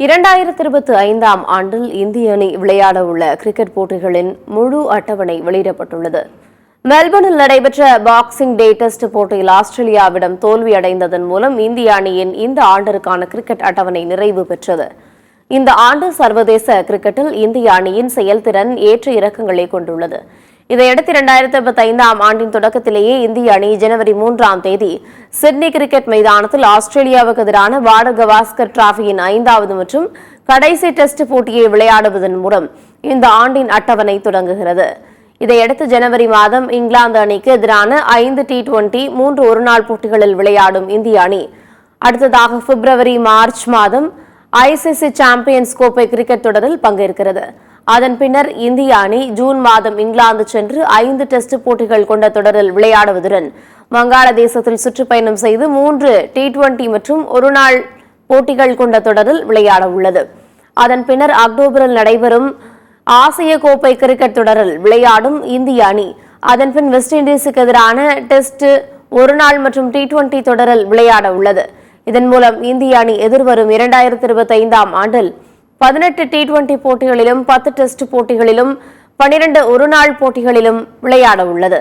2025ஆம் ஆண்டில் இந்திய அணி விளையாட உள்ள கிரிக்கெட் போட்டிகளின் முழு அட்டவணை வெளியிடப்பட்டுள்ளது. மெல்பர்னில் நடைபெற்ற பாக்ஸிங் டே டெஸ்ட் போட்டியில் ஆஸ்திரேலியாவிடம் தோல்வியடைந்ததன் மூலம் இந்திய அணியின் இந்த ஆண்டிற்கான கிரிக்கெட் அட்டவணை நிறைவு பெற்றது. இந்த ஆண்டு சர்வதேச கிரிக்கெட்டில் இந்திய அணியின் செயல்திறன் ஏற்ற இறக்கங்களை கொண்டுள்ளது. இதையடுத்து 2025ஆம் ஆண்டின் தொடக்கத்திலேயே இந்திய அணி ஜனவரி 3ஆம் தேதி சிட்னி கிரிக்கெட் மைதானத்தில் ஆஸ்திரேலியாவுக்கு எதிரான பார்டர் கவாஸ்கர் டிராபியின் 5வது மற்றும் கடைசி டெஸ்ட் போட்டியை விளையாடுவதன் மூலம் இந்த ஆண்டின் அட்டவணை தொடங்குகிறது. இதையடுத்து ஜனவரி மாதம் இங்கிலாந்து அணிக்கு எதிரான 5 T20 3 ஒருநாள் போட்டிகளில் விளையாடும் இந்திய அணி அடுத்ததாக பிப்ரவரி மார்ச் மாதம் ICC சாம்பியன்ஸ் கோப்பை கிரிக்கெட் தொடரில் பங்கேற்கிறது. அதன் பின்னர் இந்திய அணி ஜூன் மாதம் இங்கிலாந்து சென்று 5 டெஸ்ட் போட்டிகள் கொண்ட தொடரில் விளையாடுவதுடன் வங்காளதேசத்தில் சுற்றுப்பயணம் செய்து 3 T20 மற்றும் ஒருநாள் போட்டிகள் கொண்ட தொடரில் விளையாட உள்ளது. அதன் பின்னர் அக்டோபரில் நடைபெறும் ஆசிய கோப்பை கிரிக்கெட் தொடரில் விளையாடும் இந்திய அணி அதன் பின் வெஸ்ட் இண்டீஸுக்கு எதிரான டெஸ்ட் ஒருநாள் மற்றும் T20 தொடரில் விளையாட உள்ளது. இதன் மூலம் இந்திய அணி எதிர்வரும் 2025ஆம் ஆண்டில் 18 T20 போட்டிகளிலும் 10 டெஸ்ட் போட்டிகளிலும் 12 ஒருநாள் போட்டிகளிலும் விளையாட உள்ளது.